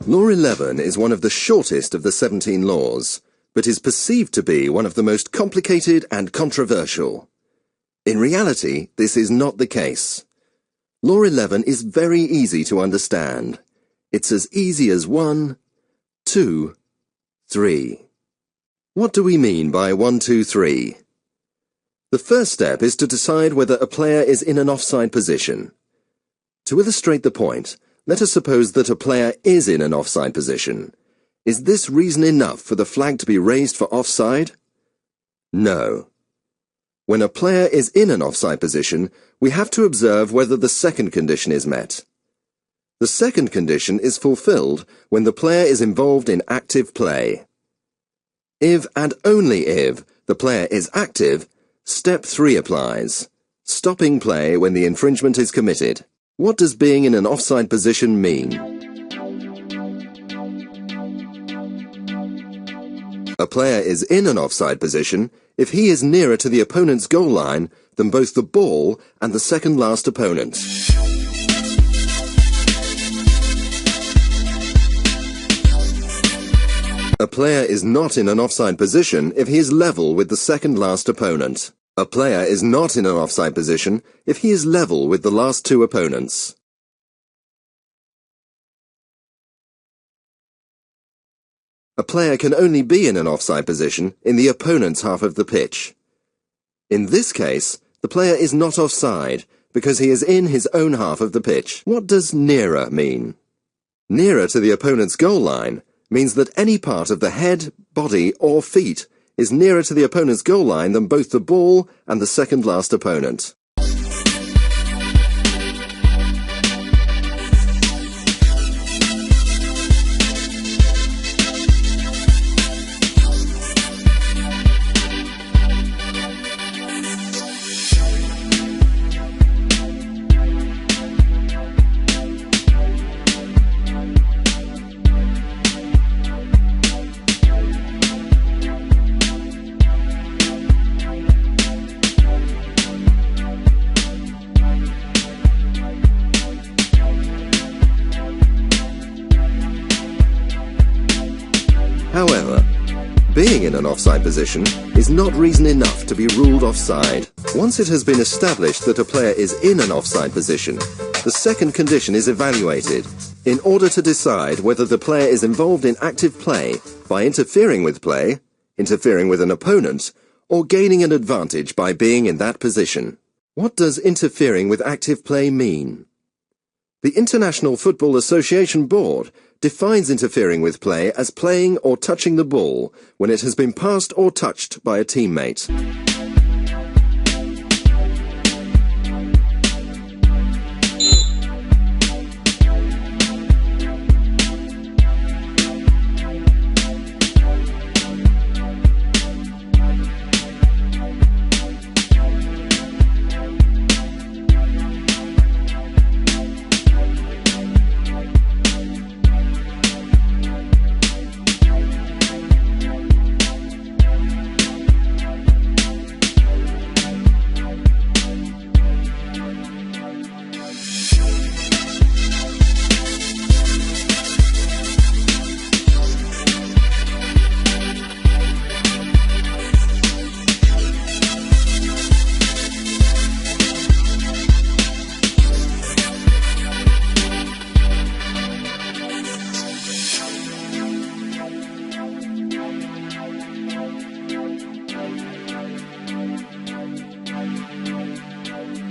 Law 11 is one of the shortest of the 17 laws, but is perceived to be one of the most complicated and controversial. In reality, this is not the case. Law 11 is very easy to understand. It's as easy as 1, 2, 3. What do we mean by 1, 2, 3? The first step is to decide whether a player is in an offside position. To illustrate the point, let us suppose that a player is in an offside position. Is this reason enough for the flag to be raised for offside? No. When a player is in an offside position, we have to observe whether the second condition is met. The second condition is fulfilled when the player is involved in active play. If and only if the player is active, step 3 applies, stopping play when the infringement is committed. What does being in an offside position mean? A player is in an offside position if he is nearer to the opponent's goal line than both the ball and the second last opponent. A player is not in an offside position if he is level with the second last opponent. A player is not in an offside position if he is level with the last two opponents. A player can only be in an offside position in the opponent's half of the pitch. In this case, the player is not offside because he is in his own half of the pitch. What does nearer mean? Nearer to the opponent's goal line means that any part of the head, body, or feet is nearer to the opponent's goal line than both the ball and the second last opponent. However, being in an offside position is not reason enough to be ruled offside. Once it has been established that a player is in an offside position, the second condition is evaluated in order to decide whether the player is involved in active play by interfering with play, interfering with an opponent, or gaining an advantage by being in that position. What does interfering with active play mean? The International Football Association Board defines interfering with play as playing or touching the ball when it has been passed or touched by a teammate.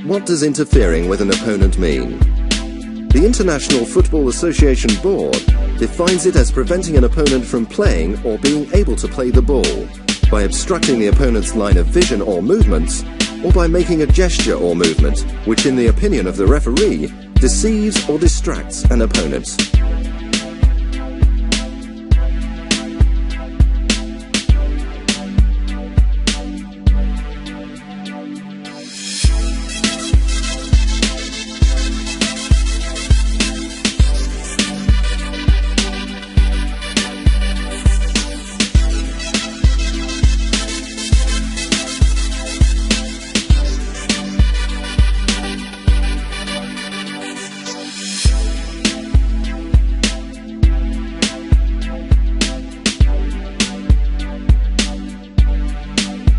What does interfering with an opponent mean? The International Football Association Board defines it as preventing an opponent from playing or being able to play the ball, by obstructing the opponent's line of vision or movements, or by making a gesture or movement, which in the opinion of the referee, deceives or distracts an opponent.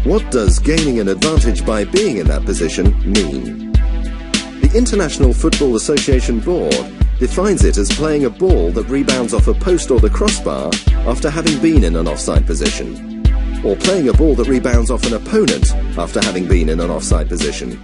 What does gaining an advantage by being in that position mean? The International Football Association Board defines it as playing a ball that rebounds off a post or the crossbar after having been in an offside position, or playing a ball that rebounds off an opponent after having been in an offside position.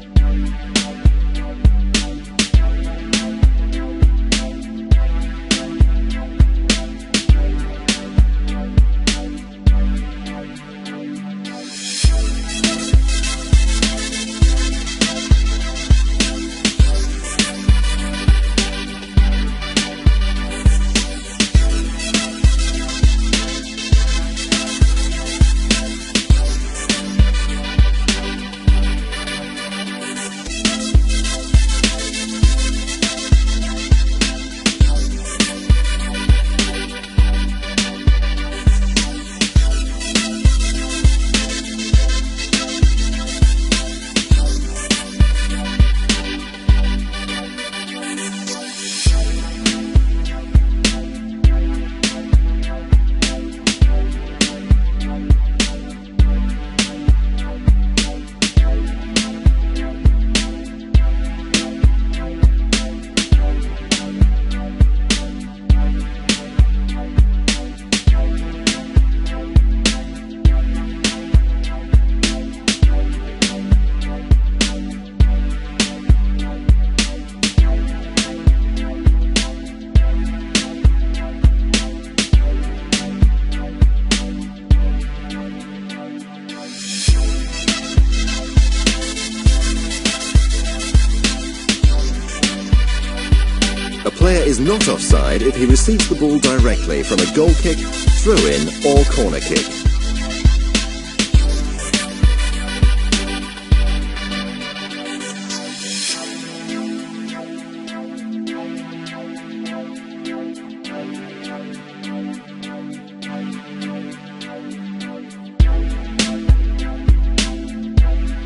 A player is not offside if he receives the ball directly from a goal kick, throw-in or corner kick.